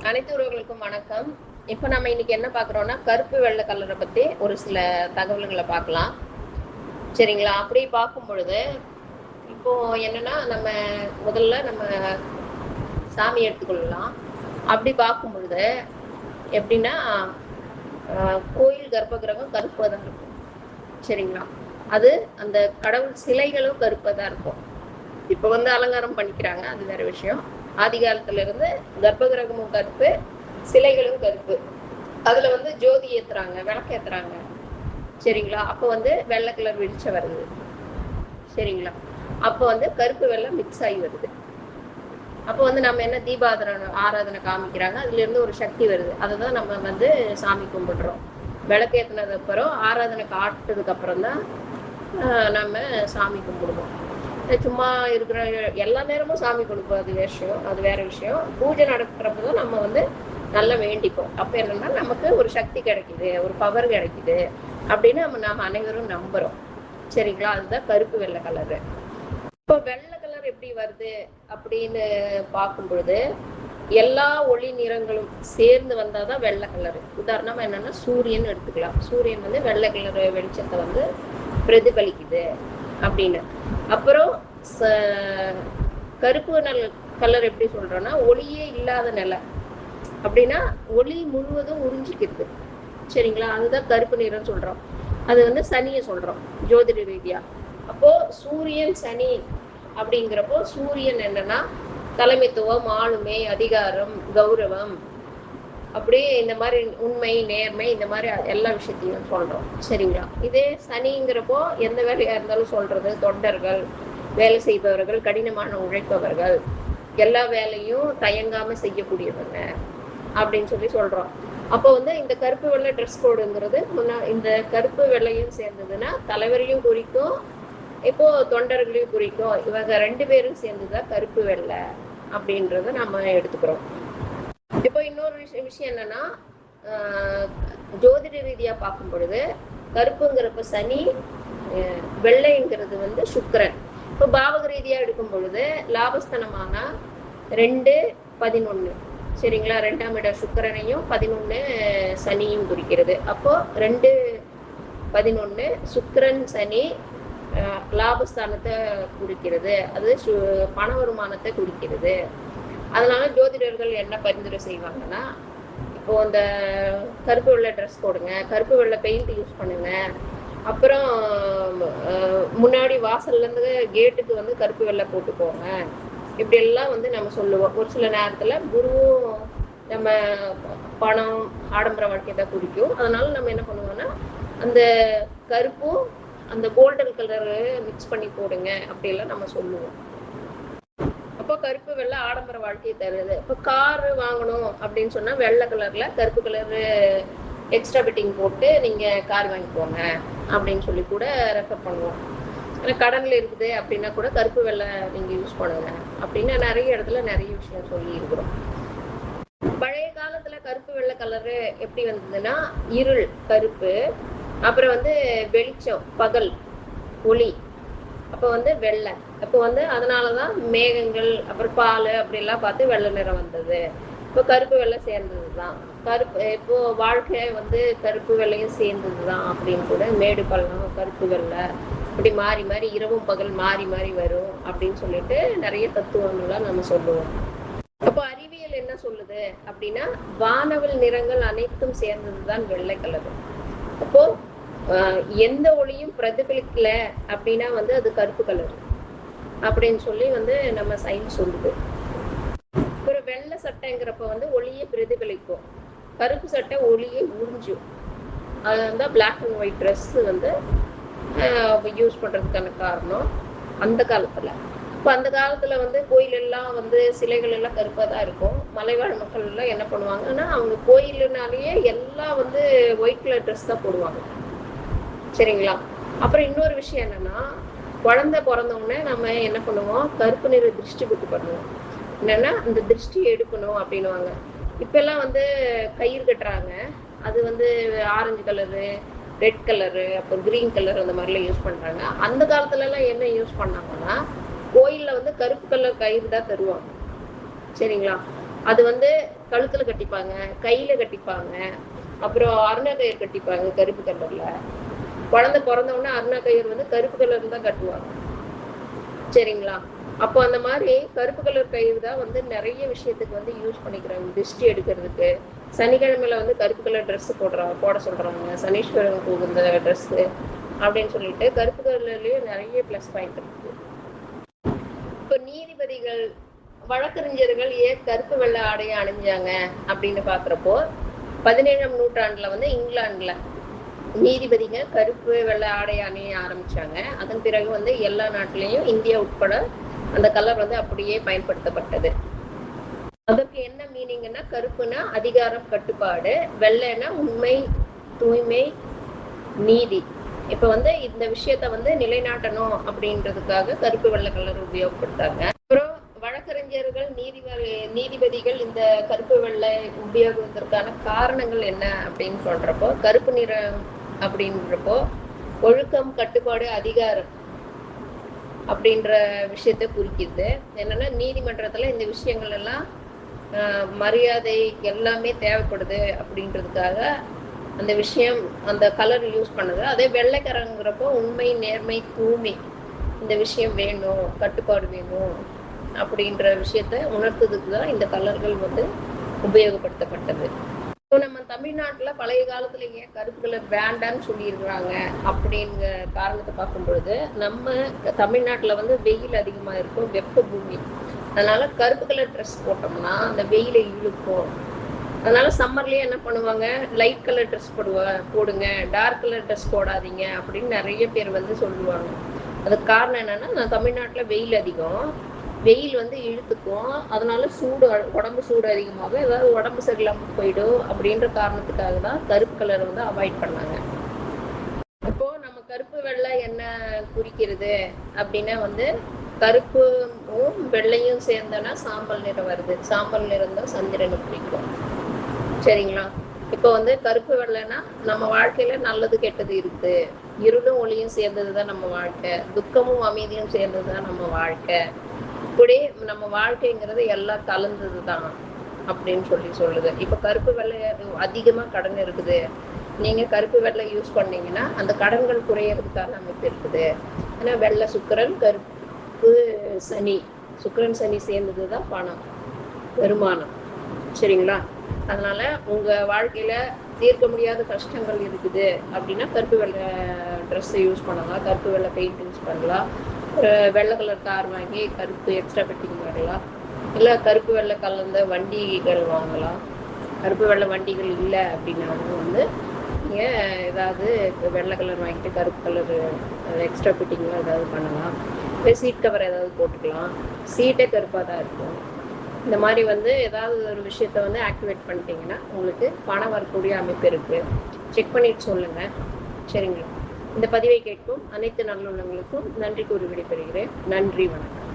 அனைத்து உறவுகளுக்கும் வணக்கம். இப்போ நம்ம இன்னைக்கு என்ன பார்க்குறோம்னா, கருப்பு வெள்ளை கலரை பற்றி ஒரு சில தகவல்களை பார்க்கலாம். சரிங்களா? அப்படி பார்க்கும் பொழுது இப்போ என்னன்னா, முதல்ல நம்ம சாமி எடுத்துக்கொள்ளலாம். அப்படி பார்க்கும் பொழுது எப்படின்னா, கோயில் கர்ப்பகிரகம் கருப்பாக தான் இருக்கும். சரிங்களா? அது அந்த கடவுள் சிலைகளும் கருப்பாக தான் இருக்கும். இப்போ அலங்காரம் பண்ணிக்கிறாங்க, அது வேற விஷயம். ஆதி காலத்துல இருந்து கர்ப்பகிரகமும் கருப்பு, சிலைகளும் கருப்பு. அதுல ஜோதி ஏத்துறாங்க, விளக்கு ஏத்துறாங்க. சரிங்களா? அப்போ வெள்ளை கலர் வெளிச்சம் வருது. சரிங்களா? அப்போ கருப்பு வெள்ளை மிக்ஸ் ஆகி வருது. அப்போ நம்ம என்ன ஆராதனை காமிக்கிறாங்க, அதுல இருந்து ஒரு சக்தி வருது. அதுதான் நம்ம சாமி கும்பிடுறோம். விளக்கு ஏத்துனதுக்கு அப்புறம் ஆராதனை காட்டுறதுக்கு அப்புறம் தான் நம்ம சாமி கும்பிடுவோம். சும்மா இருக்கிற எல்லா நேரமும் சாமி கொடுப்போம், அது வேற விஷயம். பூஜை நடக்கிறப்பதான் நம்ம நல்லா வேண்டிப்போம். அப்ப என்னன்னா நமக்கு ஒரு சக்தி கிடைக்குது, ஒரு பவர் கிடைக்குது அப்படின்னு நம்ம அனைவரும் நம்புறோம். சரிங்களா? அதுதான் கருப்பு வெள்ளை கலரு. இப்போ வெள்ளை கலர் எப்படி வருது அப்படின்னு பார்க்கும் பொழுது எல்லா ஒளி நிறங்களும் சேர்ந்து வந்தாதான் வெள்ளை கலரு. உதாரணமா என்னன்னா சூரியன் எடுத்துக்கலாம். சூரியன் வெள்ளை கலர் வெளிச்சத்தை பிரதிபலிக்குது அப்படின்னு. அப்புறம் கருப்பு கலர் எப்படி சொல்றோம்னா ஒளியே இல்லாத நிலை அப்படின்னா ஒளி முழுவதும் உறிஞ்சிக்கிறது. சரிங்களா? அதுதான் கருப்பு நிறம் சொல்றோம். அது சனியை சொல்றோம் ஜோதிட ரீதியா. அப்போ சூரியன் சனி அப்படிங்கிறப்போ சூரியன் என்னன்னா தலைமைத்துவம், ஆளுமை, அதிகாரம், கௌரவம், அப்படியே இந்த மாதிரி உண்மை, நேர்மை, இந்த மாதிரி எல்லா விஷயத்தையும் சொல்றோம். சரிங்களா? இதே சனிங்கிறப்போ எந்த வேலையா இருந்தாலும் சொல்றது, தொண்டர்கள், வேலை செய்பவர்கள், கடினமான உழைப்பவர்கள், எல்லா வேலையும் தயங்காம செய்யக்கூடியவங்க அப்படின்னு சொல்றோம். அப்போ இந்த கருப்பு வெள்ளை ட்ரெஸ் கோடுங்கிறது இந்த கருப்பு வெள்ளையும் சேர்ந்ததுன்னா தலைவரையும் குறிக்கும், இப்போ தொண்டர்களையும் குறிக்கும். இவங்க ரெண்டு பேரும் சேர்ந்துதான் கருப்பு வெள்ளை அப்படின்றத நம்ம எடுத்துக்கிறோம். இப்போ இன்னொரு விஷயம் என்னன்னா, ஜோதிட ரீதியா பார்க்கும் பொழுது கருப்புங்கிறப்ப சனி, வெள்ளைங்கிறது சுக்கிரன். இப்போ பாவக ரீதியா எடுக்கும் பொழுது லாபஸ்தானமான 2-11. சரிங்களா? 2ஆம் இட சுக்கிரனையும் 11 சனியும் குறிக்கிறது. அப்போ 2-11 சுக்கிரன் சனி லாபஸ்தானத்தை குறிக்கிறது. அது பண வருமானத்தை குறிக்கிறது. அதனால ஜோதிடர்கள் என்ன பரிந்துரை செய்வாங்கன்னா, இப்போ அந்த கருப்பு வெள்ளை ட்ரெஸ் போடுங்க, கருப்பு வெள்ளை பெயிண்ட் யூஸ் பண்ணுங்க, அப்புறம் முன்னாடி வாசல்ல இருந்து கேட்டுக்கு கருப்பு வெள்ளை போட்டுக்கோங்க, இப்படி எல்லாம் நம்ம சொல்லுவோம். ஒரு சில நேரத்துல குருவும் நம்ம பணம், ஆடம்பர வாழ்க்கை தான் குறிக்கும். அதனால நம்ம என்ன பண்ணுவோம்னா அந்த கருப்பும் அந்த கோல்டன் கலரு மிக்ஸ் பண்ணி போடுங்க அப்படியெல்லாம் நம்ம சொல்லுவோம். அப்போ கருப்பு வெள்ளை ஆடம்பர வாழ்க்கையை தருது. இப்போ காரு வாங்கணும் அப்படின்னு சொன்னா வெள்ளை கலர்ல கருப்பு கலரு எக்ஸ்ட்ரா பிட்டிங் போட்டு நீங்க கார் வாங்கிக்கோங்க அப்படின்னு சொல்லி கூட ரெஃபர் பண்ணுவோம். கடன்ல இருக்குது அப்படின்னா கூட கருப்பு வெள்ளை நீங்க யூஸ் பண்ணுங்க அப்படின்னு நிறைய இடத்துல நிறைய விஷயம் சொல்லி இருக்கிறோம். பழைய காலத்துல கருப்பு வெள்ளை கலரு எப்படி வந்ததுன்னா இருள் கருப்பு, அப்புறம் வெளிச்சம் பகல் ஒளி, அப்போ வெள்ளை. அப்போ அதனாலதான் மேகங்கள் அப்புறம் பால் அப்படி எல்லாம் பார்த்து வெள்ளை நிறம் வந்தது. இப்போ கருப்பு வெள்ளை சேர்ந்ததுதான் கருப்பு. இப்போ வாழ்க்கை கருப்பு வெள்ளையும் சேர்ந்ததுதான் அப்படின்னு கூட மேடு பள்ளம் கருப்பு வெள்ளை இப்படி மாறி மாறி இரவும் பகல் மாறி மாறி வரும் அப்படின்னு சொல்லிட்டு நிறைய தத்துவங்கள்லாம் நம்ம சொல்லுவோம். அப்போ அறிவியல் என்ன சொல்லுது அப்படின்னா வானவல் நிறங்கள் அனைத்தும் சேர்ந்ததுதான் வெள்ளை கலர். அப்போ எந்த ஒளியும் பிரதிபலிக்கல அப்படின்னா அது கருப்பு கலர் அப்படின்னு சொல்லி நம்ம சயின்ஸ் சொல்லுது. ஒரு வெள்ளை சட்டைங்கிறப்ப ஒளியை பிரதிபலிக்கும், கருப்பு சட்டை ஒளியை உறிஞ்சும். அதுதான் black and white dress use பண்றதுக்கான காரணம் அந்த காலத்துல. இப்போ அந்த காலத்துல கோயில் எல்லாம் சிலைகள் எல்லாம் கருப்பா தான் இருக்கும். மலைவாழ் மக்கள் எல்லாம் என்ன பண்ணுவாங்கன்னா அவங்க கோயிலுனாலேயே எல்லாம் ஒயிட் கலர் ட்ரெஸ் தான் போடுவாங்க. சரிங்களா? அப்புறம் இன்னொரு விஷயம் என்னன்னா குழந்தை பிறந்தவொடனே நம்ம என்ன பண்ணுவோம், கருப்பு நிற திருஷ்டி குத்து பண்ணுவோம். என்னன்னா இந்த திருஷ்டி எடுக்கணும் அப்படின்னுவாங்க. இப்ப எல்லாம் கயிறு கட்டுறாங்க, அது ஆரஞ்சு கலரு, ரெட் கலரு, அப்புறம் கிரீன் கலர் அந்த மாதிரிலாம் யூஸ் பண்றாங்க. அந்த காலத்துல எல்லாம் என்ன யூஸ் பண்ணாங்கன்னா கோயில்ல கருப்பு கலர் கயிறு தான் தருவாங்க. சரிங்களா? அது கழுத்துல கட்டிப்பாங்க, கையில கட்டிப்பாங்க, அப்புறம் அருணா கயிறு கட்டிப்பாங்க கருப்பு கலர்ல. குழந்தை பிறந்த உடனே அருணா கயிறு வந்து கருப்பு கலர்ல தான் கட்டுவாங்க. சரிங்களா? அப்போ அந்த மாதிரி கருப்பு கலர் கயிறு தான் வந்து நிறைய விஷயத்துக்கு வந்து யூஸ் பண்ணிக்கிறாங்க. திருஷ்டி எடுக்கிறதுக்கு. சனிக்கிழமையில வந்து கருப்பு கலர் ட்ரெஸ் போட சொல்றாங்க. சனீஸ்வரனுக்கு உகந்த ட்ரெஸ் அப்படின்னு சொல்லிட்டு கருப்பு கலர்லயும் நிறைய பிளஸ் பாயிண்ட் இருக்கு. இப்போ நீதிபதிகள், வழக்கறிஞர்கள் ஏன் கருப்பு வெள்ளை ஆடையை அணிஞ்சாங்க அப்படின்னு பாக்குறப்போ 17ஆம் நூற்றாண்டுல வந்து இங்கிலாந்துல நீதிபதிங்க கருப்பு வெள்ளை ஆடை அணிய ஆரம்பிச்சாங்க. அதன் பிறகு வந்து எல்லா நாட்டிலையும் இந்தியா உட்பட அந்த கலர் வந்து அப்படியே பயன்படுத்தப்பட்டது. அதற்கு என்ன மீனிங்னா, கருப்புனா அதிகாரம், கட்டுப்பாடு, வெள்ளைன்னா உண்மை, தூய்மை, நீதி. இப்ப வந்து இந்த விஷயத்த வந்து நிலைநாட்டணும் அப்படின்றதுக்காக கருப்பு வெள்ளை கலர் உபயோகப்படுத்தாங்க. அப்புறம் வழக்கறிஞர்கள், நீதிபதிகள் இந்த கருப்பு வெள்ளை உபயோகிப்பதற்கான காரணங்கள் என்ன அப்படின்னு சொல்றப்போ, கருப்பு நிறம் அப்படின்றப்போ ஒழுக்கம், கட்டுப்பாடு, அதிகாரம் அப்படின்ற விஷயத்த குறிக்குது. என்னன்னா நீதிமன்றத்துல இந்த விஷயங்கள் எல்லாம் மரியாதை எல்லாமே தேவைப்படுது அப்படின்றதுக்காக அந்த விஷயம், அந்த கலர் யூஸ் பண்ணுது. அதே வெள்ளைக்கரங்கிறப்போ உண்மை, நேர்மை, தூய்மை, இந்த விஷயம் வேணும், கட்டுப்பாடு வேணும் அப்படின்ற விஷயத்த உணர்த்ததுக்கு தான் இந்த கலர்கள் வந்து உபயோகப்படுத்தப்பட்டது. இப்போ நம்ம தமிழ்நாட்டுல பழைய காலத்துல ஏன் கருப்பு கலர் வேண்டான்னு சொல்லியிருக்கிறாங்க அப்படிங்கிற காரணத்தை பார்க்கும் பொழுது, நம்ம தமிழ்நாட்டுல வந்து வெயில் அதிகமா இருக்கும், வெப்ப பூமி. அதனால கருப்பு கலர் ட்ரெஸ் போட்டோம்னா அந்த வெயிலை இழுக்கும். அதனால சம்மர்லயே என்ன பண்ணுவாங்க, லைட் கலர் ட்ரெஸ் போடுங்க, டார்க் கலர் ட்ரெஸ் போடாதீங்க அப்படின்னு நிறைய பேர் வந்து சொல்லுவாங்க. அதுக்கு காரணம் என்னன்னா, தமிழ்நாட்டுல வெயில் அதிகம், வெயில் வந்து இழுத்துக்கும், அதனால உடம்பு சூடு அதிகமாகும், ஏதாவது உடம்பு சரியில்லாம போயிடும் அப்படின்ற காரணத்துக்காக தான் கருப்பு கலரை வந்து அவாய்ட் பண்ணாங்க. இப்போ நம்ம கருப்பு வெள்ளை என்ன குறிக்கிறது அப்படின்னா வந்து, கருப்பும் வெள்ளையும் சேர்ந்தனா சாம்பல் நிறம் வருது. சாம்பல் நிறம் தான் சந்திரனை குறிக்கும். சரிங்களா? இப்போ வந்து கருப்பு வெள்ளைன்னா நம்ம வாழ்க்கையில நல்லது கெட்டது இருக்கு, இருளும் ஒளியும் சேர்ந்ததுதான் நம்ம வாழ்க்கை, துக்கமும் அமைதியும் சேர்ந்ததுதான் நம்ம வாழ்க்கை, இப்படி நம்ம வாழ்க்கைங்கிறது எல்லாம் கலந்ததுதான் அப்படின்னு சொல்லுது. இப்ப கருப்பு வெள்ளை அதிகமா கடன் இருக்குது, நீங்க கருப்பு வெள்ளை யூஸ் பண்ணீங்கன்னா அந்த கடன்கள் குறையறதுக்கான அமைப்பு இருக்குது. ஏன்னா வெள்ளை சுக்கிரன், கருப்பு சனி, சுக்கிரன் சனி சேர்ந்ததுதான் பணம், வருமானம். சரிங்களா? அதனால உங்க வாழ்க்கையில தீர்க்க முடியாத கஷ்டங்கள் இருக்குது அப்படின்னா கருப்பு வெள்ளை ட்ரெஸ் யூஸ் பண்ணலாம், கருப்பு வெள்ளை பெயிண்ட் யூஸ் பண்ணலாம், வெள்ளை கலர் கார் வாங்கி கருப்பு எக்ஸ்ட்ரா பெட்டிங் வாங்கலாம், இல்லை கருப்பு வெள்ளை கலந்த வண்டிகள் வாங்கலாம். கருப்பு வெள்ளை வண்டிகள் இல்லை அப்படின்னாலும் வந்து நீங்கள் ஏதாவது வெள்ளை கலர் வாங்கிட்டு கருப்பு கலர் எக்ஸ்ட்ரா ஃபிட்டிங்லாம் ஏதாவது பண்ணலாம். இல்லை சீட் கவர் ஏதாவது போட்டுக்கலாம், சீட்டே கருப்பாக தான் இருக்கும். இந்த மாதிரி வந்து ஏதாவது ஒரு விஷயத்த வந்து ஆக்டிவேட் பண்ணிட்டீங்கன்னா உங்களுக்கு பணம் வரக்கூடிய அமைப்பு இருக்குது. செக் பண்ணிட்டு சொல்லுங்கள். சரிங்களா? இந்த பதிவை கேட்கும் அனைத்து நல்லுள்ளங்களுக்கும் நன்றி கூறி விடைபெறுகிறேன். நன்றி, வணக்கம்.